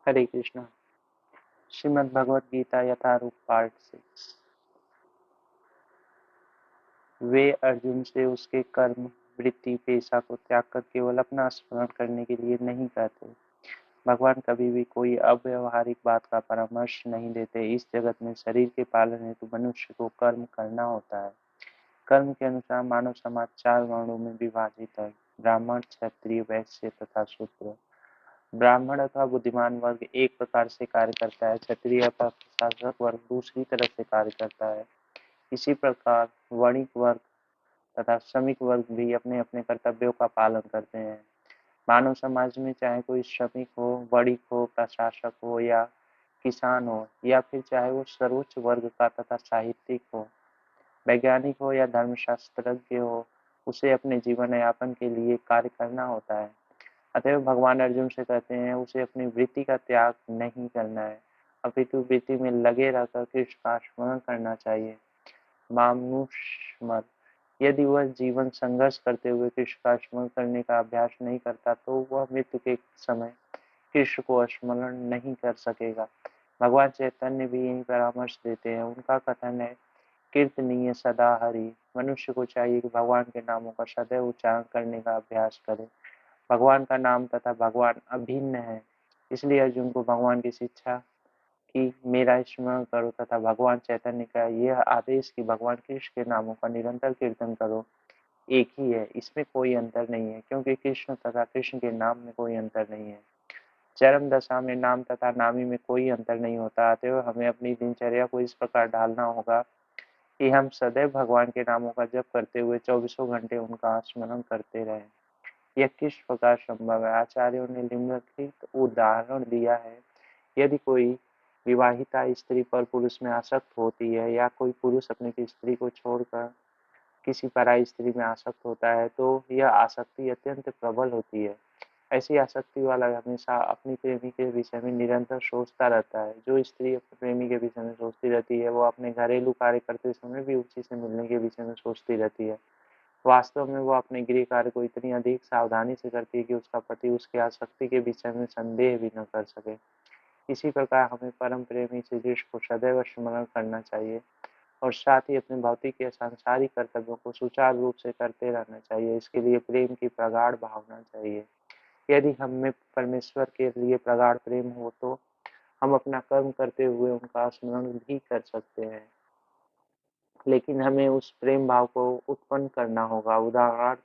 हरे कृष्णा। श्रीमद् भगवद गीता यथारूप part 6। वे अर्जुन से उसके कर्म वृत्ति पेशा को त्याग कर केवल अपना स्मरण करने के लिए नहीं कहते। भगवान कभी भी कोई अव्यवहारिक बात का परामर्श नहीं देते। इस जगत में शरीर के पालन हेतु मनुष्य को कर्म करना होता है। कर्म के अनुसार मानव समाज 4 वर्णों में विभाजित है: ब्राह्मण, क्षत्रिय, वैश्य तथा शूद्र। ब्राह्मण अथवा बुद्धिमान वर्ग एक प्रकार से कार्य करता है, क्षत्रिय अथवा प्रशासक वर्ग दूसरी तरह से कार्य करता है। इसी प्रकार वणिक वर्ग तथा श्रमिक वर्ग भी अपने अपने कर्तव्यों का पालन करते हैं। मानव समाज में चाहे कोई श्रमिक हो, वणिक हो, प्रशासक हो या किसान हो, या फिर चाहे वो सर्वोच्च वर्ग का तथा साहित्यिक हो, वैज्ञानिक हो या धर्मशास्त्रज्ञ हो, उसे अपने जीवन यापन के लिए कार्य करना होता है। अतएव भगवान अर्जुन से कहते हैं उसे अपनी वृत्ति का त्याग नहीं करना है, अपितु वृत्ति में लगे रहकर कृष्ण का स्मरण करना चाहिए। मानुष्मर, यदि वह जीवन संघर्ष करते हुए कृष्ण का स्मरण करने का अभ्यास नहीं करता तो वह मृत्यु के समय कृष्ण को स्मरण नहीं कर सकेगा। भगवान चैतन्य भी यही परामर्श देते हैं। उनका कथन है, कीर्तनीय सदा हरि। मनुष्य को चाहिए कि भगवान के नामों का सदैव उच्चारण करने का अभ्यास करे। भगवान का नाम तथा भगवान अभिन्न है, इसलिए अर्जुन को भगवान की शिक्षा कि मेरा स्मरण करो तथा भगवान चैतन्य का यह आदेश कि भगवान कृष्ण के नामों का निरंतर कीर्तन करो एक ही है। इसमें कोई अंतर नहीं है, क्योंकि कृष्ण तथा कृष्ण के नाम में कोई अंतर नहीं है। चरम दशा में नाम तथा नामी में कोई अंतर नहीं होता। अतएव हमें अपनी दिनचर्या को इस प्रकार ढालना होगा कि हम सदैव भगवान के नामों का जप करते हुए 24 घंटे उनका स्मरण करते रहें। यह किस प्रकार संभव है? आचार्यों ने निम्नलिखित उदाहरण दिया है। यदि कोई विवाहिता स्त्री पर पुरुष में आसक्त होती है, या कोई पुरुष अपनी स्त्री को छोड़कर किसी पराई स्त्री में आसक्त होता है, तो यह आसक्ति अत्यंत प्रबल होती है। ऐसी आसक्ति वाला हमेशा अपनी प्रेमी के विषय में निरंतर सोचता रहता है। जो स्त्री अपने प्रेमी के विषय में सोचती रहती है, वो अपने घरेलू कार्य करते समय भी उसी से मिलने के विषय में सोचती रहती है। वास्तव में वो अपने गृह कार्य को इतनी अधिक सावधानी से करती है कि उसका पति उसकी आसक्ति के विषय में संदेह भी न कर सके। इसी प्रकार हमें परम प्रेमी श्री कृष्ण को सदैव स्मरण करना चाहिए और साथ ही अपने भौतिक या सांसारिक कर्तव्यों को सुचारू रूप से करते रहना चाहिए। इसके लिए प्रेम की प्रगाढ़ भावना चाहिए। यदि हम में परमेश्वर के लिए प्रगाढ़ प्रेम हो तो हम अपना कर्म करते हुए उनका स्मरण भी कर सकते हैं, लेकिन हमें उस प्रेम भाव को उत्पन्न करना होगा। उदाहरण,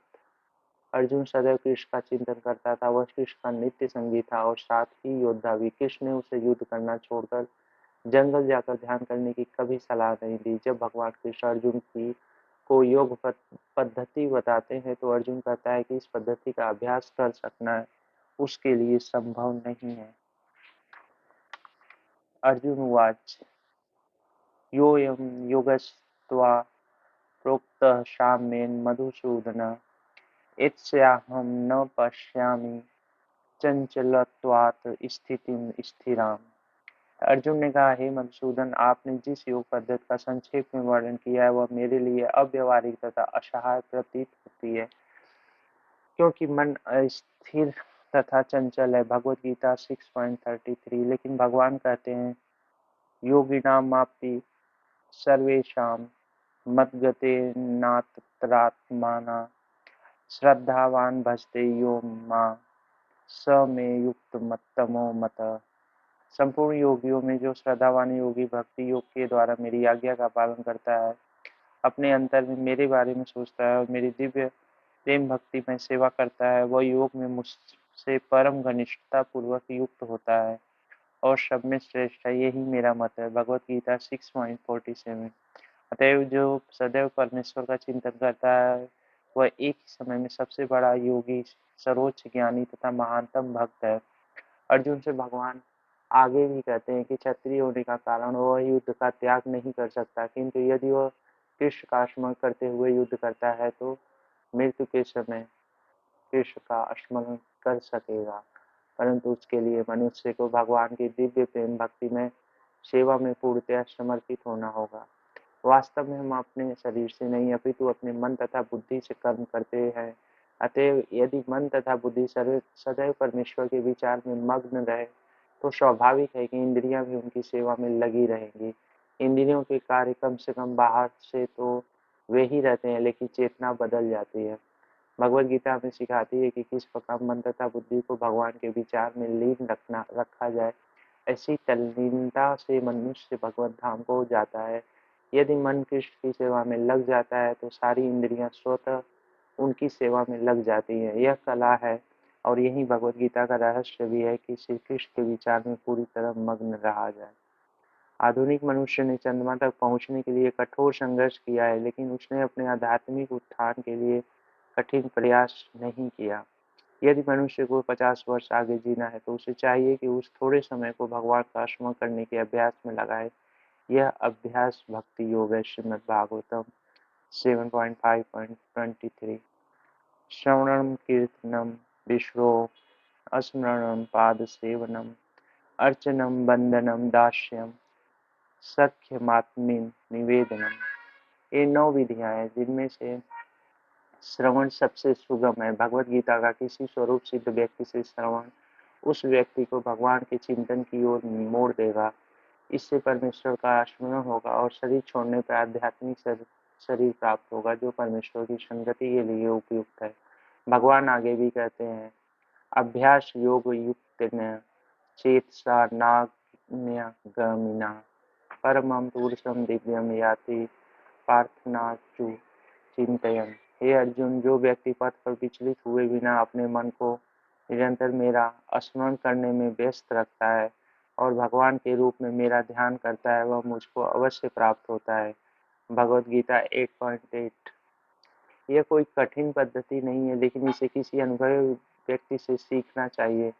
अर्जुन सदैव कृष्ण का चिंतन करता था। वह कृष्ण का नित्य संगी था और साथ ही योद्धा भी। कृष्ण ने उसे युद्ध करना छोड़कर जंगल जाकर ध्यान करने की कभी सलाह नहीं दी। जब भगवान कृष्ण अर्जुन की को योग पद्धति बताते हैं तो अर्जुन कहता है कि इस पद्धति का अभ्यास कर सकना उसके लिए संभव नहीं है। अर्जुन उवाच, योऽयं योगस्त्वा प्रोक्तः साम्येन मधुसूदन, यस्याहं न पश्यामि चंचलत्वात् स्थितिं स्थिराम्। अर्जुन ने कहा, हे मधुसूदन, आपने जिस योग पद्धति का संक्षेप में वर्णन किया है वह मेरे लिए अव्यवहारिक तथा असहाय प्रतीत होती है, क्योंकि मन अस्थिर तथा चंचल है। भगवद गीता 6.33। लेकिन भगवान कहते हैं, योगिनामपि सर्वेषां मद्गतेनान्तरात्मना श्रद्धावान् भजते यो मां स मे युक्ततमो मतः। संपूर्ण योगियों में जो श्रद्धावान योगी भक्ति योग के द्वारा मेरी आज्ञा का पालन करता है, अपने अंतर में मेरे बारे में सोचता है और मेरी दिव्य प्रेम भक्ति में सेवा करता है, वह योग में मुझसे परम घनिष्ठता पूर्वक युक्त होता है और सब में श्रेष्ठ है। यही मेरा मत है। भगवद गीता 6.47। अतएव जो सदैव परमेश्वर का चिंतन करता है वह एक ही समय में सबसे बड़ा योगी, सर्वोच्च ज्ञानी तथा महानतम भक्त है। अर्जुन से भगवान आगे भी कहते हैं कि क्षत्रिय होने का कारण वह युद्ध का त्याग नहीं कर सकता, किंतु यदि वह कृष्ण का स्मरण करते हुए युद्ध करता है तो मृत्यु के समय कृष्ण का स्मरण कर सकेगा। परंतु उसके लिए मनुष्य को भगवान की दिव्य प्रेम भक्ति में सेवा में पूर्णतया समर्पित होना होगा। वास्तव में हम अपने शरीर से नहीं अपितु अपने मन तथा बुद्धि से कर्म करते हैं। अतएव यदि मन तथा बुद्धि सदैव परमेश्वर के विचार में मग्न रहे तो स्वाभाविक है कि इंद्रियां भी उनकी सेवा में लगी रहेंगी। इंद्रियों के कार्य कम से कम बाहर से तो वे ही रहते हैं, लेकिन चेतना बदल जाती है। भगवद गीता हमें सिखाती है कि किस प्रकार मन तथा बुद्धि को भगवान के विचार में लीन रखा जाए। ऐसी तल्लीनता से मनुष्य भगवत धाम को जाता है। यदि मन कृष्ण की सेवा में लग जाता है तो सारी इंद्रियां स्वतः उनकी सेवा में लग जाती हैं। यह कला है और यही भगवद गीता का रहस्य भी है कि श्री कृष्ण के विचार में पूरी तरह मग्न रहा जाए। आधुनिक मनुष्य ने चंद्रमा तक पहुंचने के लिए कठोर संघर्ष किया है, लेकिन उसने अपने आध्यात्मिक उत्थान के लिए कठिन प्रयास नहीं किया। यदि मनुष्य को 50 वर्ष आगे जीना है तो उसे चाहिए कि उस थोड़े समय को भगवान का स्मरण करने के अभ्यास में लगाए। यह अभ्यास भक्ति योग है। श्रीमद् भागवतम 7.5.23। श्रवणम कीर्तनम विश्रो स्मरणम पाद सेवनम अर्चनम बंदनम दास्यम सख्यमात्मीन निवेदनम। ये 9 विधियां हैं जिनमें से श्रवण सबसे सुगम है। भगवत गीता का किसी स्वरूप सिद्ध व्यक्ति से श्रवण उस व्यक्ति को भगवान के चिंतन की ओर मोड़ देगा। इससे परमेश्वर का स्मरण होगा और शरीर छोड़ने पर आध्यात्मिक शरीर प्राप्त होगा जो परमेश्वर की संगति के लिए उपयुक्त है। भगवान आगे भी कहते हैं, अभ्यास योग युक्त चेतसा नागम्यगामिना परमं पुरुषम दिव्यम याति पार्थनाचु चिंतयन। हे अर्जुन, जो व्यक्ति पथ पर विचलित हुए बिना अपने मन को निरंतर मेरा स्मरण करने में व्यस्त रखता है और भगवान के रूप में मेरा ध्यान करता है, वह मुझको अवश्य प्राप्त होता है। भगवद गीता 8.8। यह कोई कठिन पद्धति नहीं है, लेकिन इसे किसी अनुभवी व्यक्ति से सीखना चाहिए।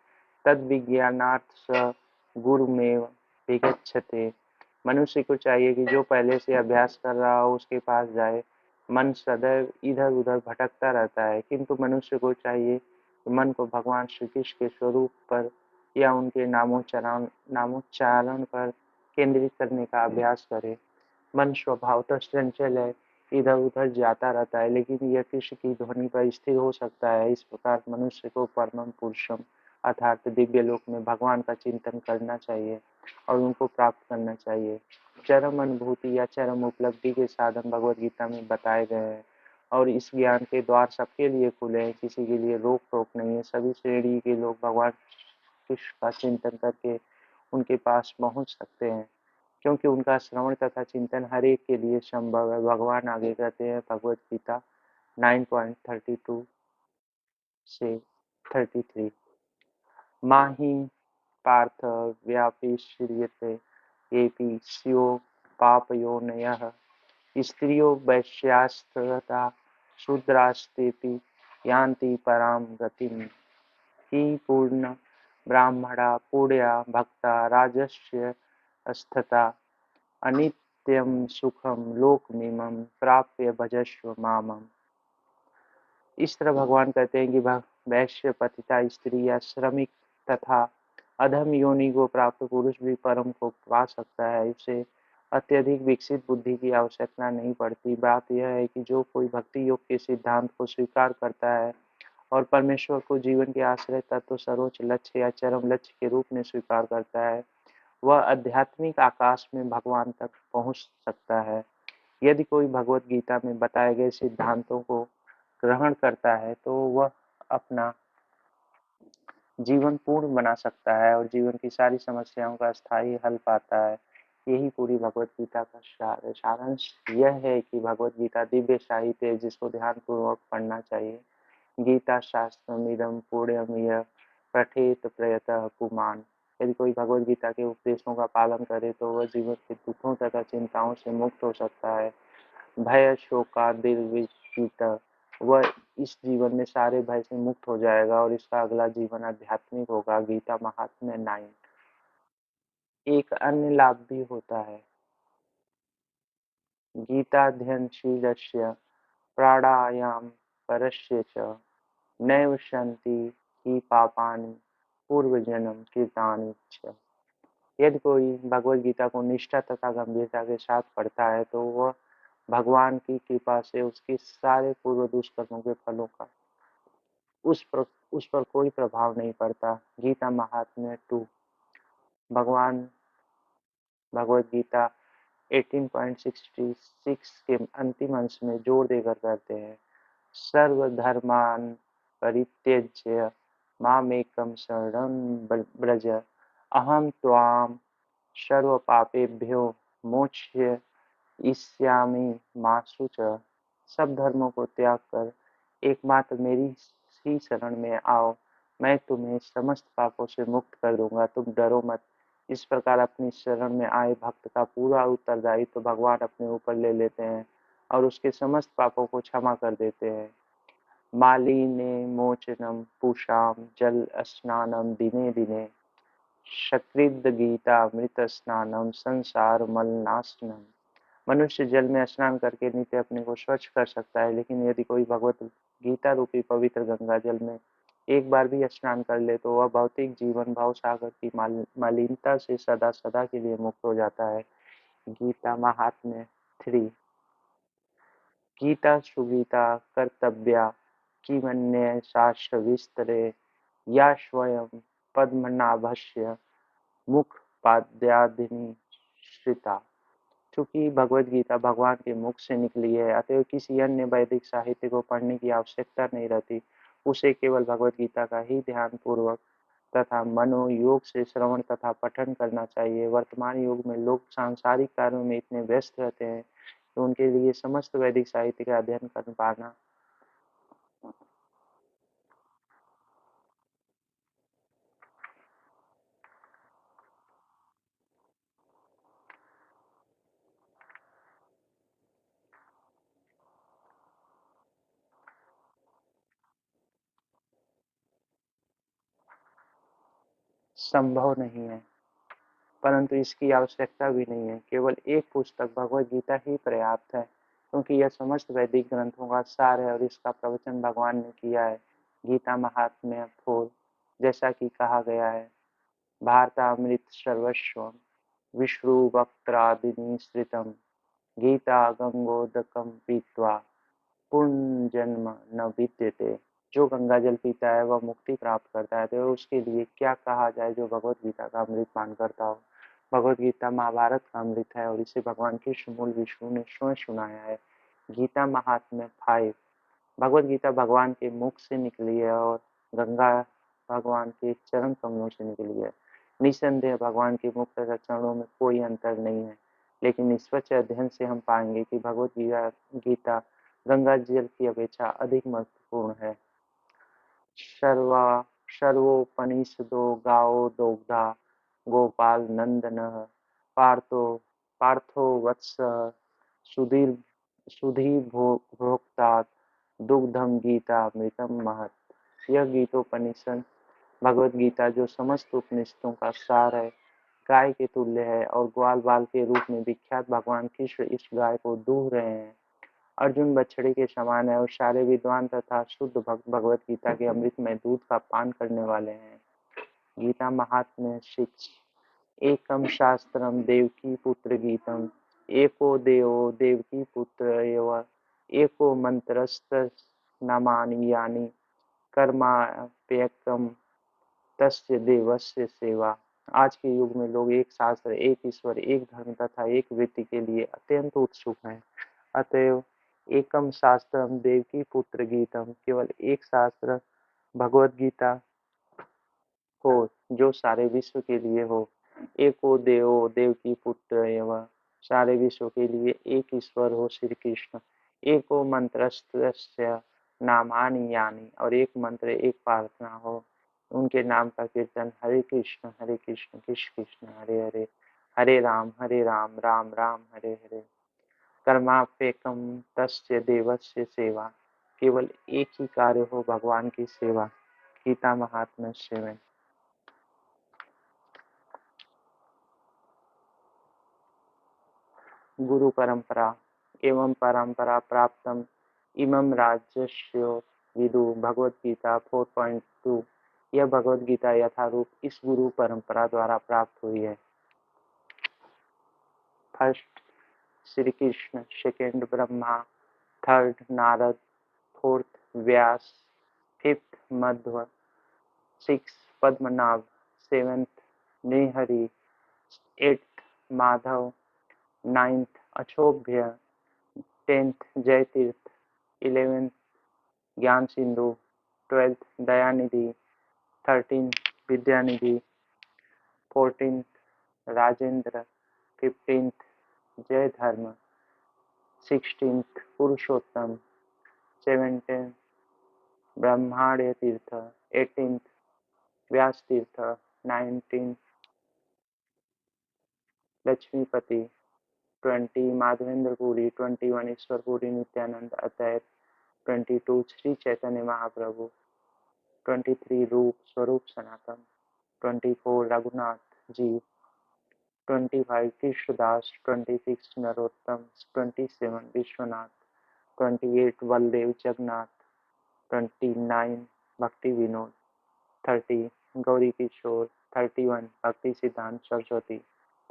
तद विज्ञानार्थ स गुरुमेव विगच्छते। मनुष्य को चाहिए कि जो पहले से अभ्यास कर रहा हो उसके पास जाए। मन सदैव इधर उधर भटकता रहता है, किंतु मनुष्य को चाहिए कि मन को भगवान श्री कृष्ण के स्वरूप पर या उनके नामोच्चारण पर केंद्रित करने का अभ्यास करे। मन स्वभावतः चंचल है, इधर उधर जाता रहता है, लेकिन यह कृष्ण की ध्वनि पर स्थिर हो सकता है। इस प्रकार मनुष्य को परम पुरुषम अर्थात दिव्य लोक में भगवान का चिंतन करना चाहिए और उनको प्राप्त करना चाहिए। चरम अनुभूति या चरम उपलब्धि के साधन भगवद गीता में बताए गए हैं और इस ज्ञान के द्वार सबके लिए खुले हैं। किसी के लिए रोक टोक नहीं है। सभी श्रेणी के लोग भगवान कृष्ण का चिंतन करके उनके पास पहुंच सकते हैं, क्योंकि उनका श्रवण तथा चिंतन हर एक के लिए संभव है। भगवान आगे कहते हैं, भगवद गीता 9.32 से 33। माहि पार्थ व्यापिश्रियते येऽपि स्युः पापयोनयः स्त्रियो वैश्यास्तथा शूद्रास्तेऽपि यान्ति परां गतिम्। हि पूर्ण ब्राह्मणा पूर्या भक्ता राजस्य स्थता अनित्यं सुखम लोकमिमं प्राप्य भजस्व मामम्। इस तरह भगवान कहते हैं कि वैश्य, पतिता स्त्री या श्रमिक तथा अधम योनि को प्राप्त पुरुष भी परम को पा सकता है। इसे अत्यधिक विकसित बुद्धि की आवश्यकता नहीं पड़ती। बात यह है कि जो कोई भक्ति योग के सिद्धांत को स्वीकार करता है और परमेश्वर को जीवन के आश्रय तत्व, सर्वोच्च लक्ष्य या चरम लक्ष्य के रूप में स्वीकार करता है, वह आध्यात्मिक आकाश में भगवान तक पहुंच सकता है। यदि कोई भगवत गीता में बताए गए सिद्धांतों को ग्रहण करता है तो वह अपना जीवन पूर्ण बना सकता है और जीवन की सारी समस्याओं का स्थायी हल पाता है। यही पूरी भगवत गीता का सार है। सारांश यह है कि भगवत गीता दिव्य साहित्य है जिसको ध्यानपूर्वक पढ़ना चाहिए। गीता शास्त्रमिदं पुण्यम यः पठेत प्रयतः पुमान्। यदि कोई भगवत गीता के उपदेशों का पालन करे तो वह जीवन के दुखों तथा चिंताओं से मुक्त हो सकता है। भय शोकादिर्विजित, वह इस जीवन में सारे भय से मुक्त हो जाएगा और इसका अगला जीवन आध्यात्मिक होगा। गीता महात्म्य 9। एक अन्य लाभ भी होता है। गीताध्ययनशीलस्य प्राणायाम परस्य च नैव सन्ति हि पापानि पूर्वजन्म कृतानि च। यदि कोई भगवत गीता को निष्ठा तथा गंभीरता के साथ पढ़ता है तो वह भगवान की कृपा से उसके सारे पूर्व दुष्कर्मों के फलों का उस पर कोई प्रभाव नहीं पड़ता। गीता महात्म्य 2। भगवान भगवत गीता 18.66 के अंतिम अंश में जोर देकर कहते हैं, सर्वधर्मान् परित्यज्य मामेकं शरणं व्रज अहं त्वां सर्वपापेभ्यो मोक्षयिष्यामि मा शुचः। सब धर्मों को त्याग कर एकमात्र मेरी ही शरण में आओ, मैं तुम्हें समस्त पापों से मुक्त कर दूंगा, तुम डरो मत। इस प्रकार अपनी शरण में आए भक्त का पूरा उत्तरदायित्व तो भगवान अपने ऊपर ले लेते हैं और उसके समस्त पापों को क्षमा कर देते हैं। मालिने मोचनम पूषाम जल स्नानम दिने दिने शक्रिद गीता मृत स्नानम संसार मलनाशनम। मनुष्य जल में स्नान करके नित्य अपने को स्वच्छ कर सकता है, लेकिन यदि कोई भगवत गीता रूपी पवित्र गंगा जल में एक बार भी स्नान कर ले तो वह भौतिक जीवन भाव सागर की मलिनता से सदा सदा के लिए मुक्त हो जाता है। गीता महात्म्य 3। गीता सुगीता कर्तव्या किमन्य शास्त्र विस्तरे या स्वयं पद्मनाभस्य मुख पाद्यादिनी श्रिता। चूंकि भगवत गीता भगवान के मुख से निकली है, अतएव किसी अन्य वैदिक साहित्य को पढ़ने की आवश्यकता नहीं रहती। उसे केवल भगवत गीता का ही ध्यान पूर्वक तथा मनोयोग से श्रवण तथा पठन करना चाहिए। वर्तमान युग में लोग सांसारिक कार्यों में इतने व्यस्त रहते हैं कि उनके लिए समस्त वैदिक साहित्य का अध्ययन कर पाना संभव नहीं है, परंतु इसकी आवश्यकता भी नहीं है। केवल एक पुस्तक भगवत गीता ही पर्याप्त है, क्योंकि यह समस्त वैदिक ग्रंथों का सार है और इसका प्रवचन भगवान ने किया है। गीता महात्म्य 4, जैसा कि कहा गया है, भारतामृत सर्वस्व विष्णु वक्त्रादिनी श्रितम गीता गंगोदकम पीत्वा पुनर्जन्म न विद्यते। जो गंगा जल पीता है वह मुक्ति प्राप्त करता है, तो उसके लिए क्या कहा जाए जो भगवत गीता का अमृत पान करता हो। भगवत गीता महाभारत का अमृत है और इसे भगवान कृष्ण मूल विष्णु ने स्वयं सुनाया है। गीता महात्म्य 5। भगवत गीता भगवान के मुख से निकली है और गंगा भगवान के चरण कमलों से निकली है। निसंदेह भगवान के मुख तथा चरणों में कोई अंतर नहीं है, लेकिन निष्पक्ष अध्ययन से हम पाएंगे कि भगवत गीता गंगा जल की अपेक्षा अधिक महत्वपूर्ण है। सर्वोपनिषदो गावो दोग्धा गोपाल नंदनः पार्थो पार्थो वत्स सुधीर सुधी भोक्ता दुग्धम गीता मृतम महत्। यह गीतोपनिषद भगवत गीता जो समस्त उपनिषदों का सार है, गाय के तुल्य है और ग्वाल बाल के रूप में विख्यात भगवान कृष्ण इस गाय को दूह रहे हैं। अर्जुन बछड़े के समान है और सारे विद्वान तथा शुद्ध भक्त भगवत गीता के अमृतमय दूध का पान करने वाले हैं। गीता महात्म्य 6। एकम शास्त्रम देवकी पुत्र गीतम एको देवो देवकी पुत्र एव एको मंत्रस्त नामानि यानि कर्माप्यकम तस्य देवस्य सेवा। आज के युग में लोग एक शास्त्र, एक ईश्वर, एक धर्म तथा एक वृत्ति के लिए अत्यंत उत्सुक हैं। अतएव एकम शास्त्रम देवकी पुत्र गीतम, केवल एक शास्त्र भगवत गीता हो जो सारे विश्व के लिए हो। एको देवो देवकी पुत्र एवं, सारे विश्व के लिए एक ईश्वर हो श्री कृष्ण। एको मंत्रस्य नामानि यानि, और एक मंत्र एक प्रार्थना हो। उनके नाम का कीर्तन हरे कृष्ण कृष्ण कृष्ण हरे हरे, हरे राम राम राम हरे हरे। कर्मापेकम तस्य देवस्य सेवा, केवल एक ही कार्य हो भगवान की सेवा। गीता महात्म्य 7। गुरु परंपरा एवं परंपरा प्राप्तम इमं राज्यस्य विदु भगवत गीता 4.2। यह भगवत गीता यथारूप इस गुरु परंपरा द्वारा प्राप्त हुई है। First Shri Krishna, second Brahma, third Narad, fourth Vyas, fifth Madhva, six Padmanabha, seventh Nrihari, 8th Madhav, 9th Akshobhya, 10th Jayatirtha, 11th Gyan Sindhu, 12th Dayanidhi, 13th Vidyanidhi, 14th Rajendra, 15th जय धर्म, 16th पुरुषोत्तम, 17th ब्रह्माण्य तीर्थ, 18th व्यास तीर्थ, 19th लक्ष्मीपति, 20 माधवेंद्र पुरी, 21 ईश्वर पुरी नित्यानंद अतैत, 22 श्री चैतन्य महाप्रभु, 23 रूप स्वरूप सनातन, 24 रघुनाथ जी, 25 कृष्णदास, 26 नरोत्तम, 27 विश्वनाथ, 28 बलदेव जगन्नाथ, 29 भक्ति विनोद, 30 गौरी किशोर, 31 भक्ति सिद्धांत सरस्वती,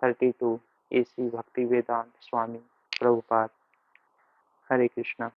32 AC भक्ति वेदांत स्वामी प्रभुपाद। हरे कृष्णा।